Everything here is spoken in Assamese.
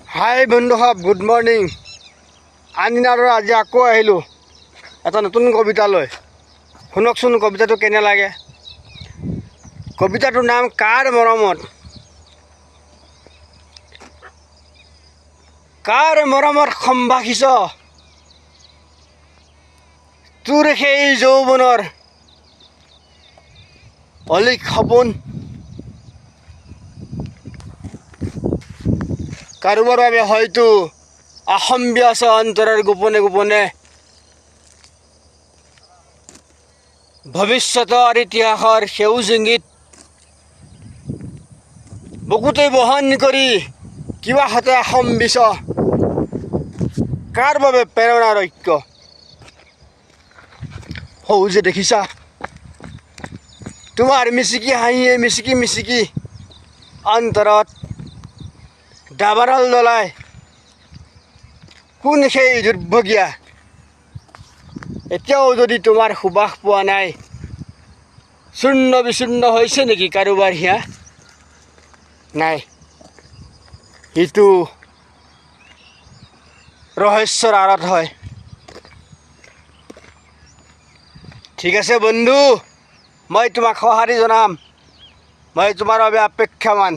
হাই বন্ধুসব, গুড মৰ্ণিং। আনদিনাৰ দৰে আজি আকৌ আহিলোঁ এটা নতুন কবিতালৈ। শুনকচোন কবিতাটো কেনে লাগে। কবিতাটোৰ নাম কাৰ মৰমত। কাৰ মৰমত সম্ভাষিছ তোৰ সেই যৌৱনৰ অলিক সপোন। কাৰোবাৰ বাবে হয়তো অসম্ভ্য আছে অন্তৰৰ গোপনে গোপনে। ভৱিষ্যতৰ ইতিহাসৰ সেউজ ইংগিত বুকুতে বহন কৰি কিবা হতে সম্বিছ। কাৰ বাবে প্ৰেৰণাৰ ঐক্য হৌ যে দেখিছা, তোমাৰ মিচিকি হাঁহিয়ে মিচিকি মিচিকি অন্তৰত ডাবাৰাল দলাই। কোন সেই দুৰ্ভগীয়া, এতিয়াও যদি তোমাৰ সুবাস পোৱা নাই, চূৰ্ণ বিচূৰ্ণ হৈছে নেকি কাৰোবাৰ হিয়া। নাই, ইটো ৰহস্যৰ আঁৰত হয়। ঠিক আছে বন্ধু, মই তোমাক সঁহাৰি জনাম। মই তোমাৰ বাবে অপেক্ষামান।